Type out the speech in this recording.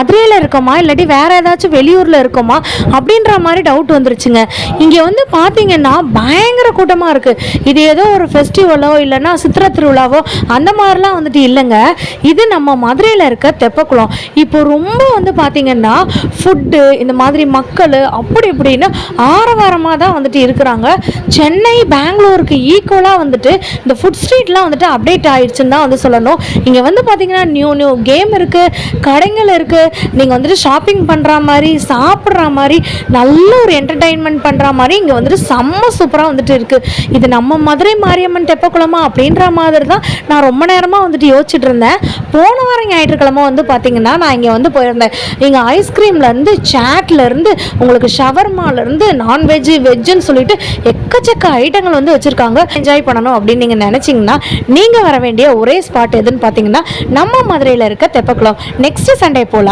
மதுரையில் இருக்கோமா இல்லாட்டி வேறு ஏதாச்சும் வெளியூரில் இருக்கோமா அப்படின்ற மாதிரி டவுட் வந்துருச்சுங்க. இங்கே வந்து பார்த்தீங்கன்னா பயங்கர கூட்டமாக இருக்குது. இது ஏதோ ஒரு ஃபெஸ்டிவலோ இல்லைன்னா சித்திரை திருவிழாவோ அந்த மாதிரிலாம் வந்துட்டு இல்லைங்க. இது நம்ம மதுரையில் இருக்க தெப்பக்குளம். இப்போ ரொம்ப வந்து பார்த்தீங்கன்னா ஃபுட்டு இந்த மாதிரி மக்கள் அப்படி இப்படின்னு ஆரவாரமாக தான் வந்துட்டு இருக்கிறாங்க. சென்னை பெங்களூருக்கு ஈக்குவலாக வந்துட்டு இந்த ஃபுட் ஸ்ட்ரீட்லாம் வந்துட்டு அப்டேட் ஆயிடுச்சுன்னு தான் வந்து சொல்லணும். இங்கே வந்து பார்த்தீங்கன்னா நியூ கேம் இருக்குது, கடைகள் இருக்குது. நீங்கள் வந்துட்டு ஷாப்பிங் பண்ணுற மாதிரி சாப்பிட்ற மாதிரி நல்ல ஒரு என்டர்டெயின்மெண்ட் பண்ணுற மாதிரி இங்கே வந்துட்டு செம்ம சூப்பராக வந்துட்டு இருக்குது. இது நம்ம மதுரை மாரியம்மன் தெப்பக்குளமா அப்படின்ற மாதிரி தான் நான் ரொம்ப நேரமாக வந்துட்டு யோசிச்சுட்டு இருந்தேன். போன வாரம் ஞாயிற்றுக்கிழமை வந்து பார்த்தீங்கன்னா நான் இங்கே வந்து போயிருந்தேன். இங்கே ஐஸ்கிரீம்லேருந்து சாட்லேருந்து உங்களுக்கு ஷவர்மாலேருந்து நான்வெஜ்ஜு வெஜ்ஜுன்னு சொல்லிட்டு எக்கச்சக்க ஐட்டங்கள் வந்து வச்சுருக்காங்க. என்ஜாய் பண்ணணும் அப்படின்னு நீங்கள் நினச்சிங்கன்னா நீங்கள் வர வேண்டிய ஒரே ஸ்பாட் எதுன்னு பார்த்தீங்கன்னா நம்ம மதுரையில் இருக்க தெப்பக்குளம். நெக்ஸ்ட் சண்டே போகலாம்.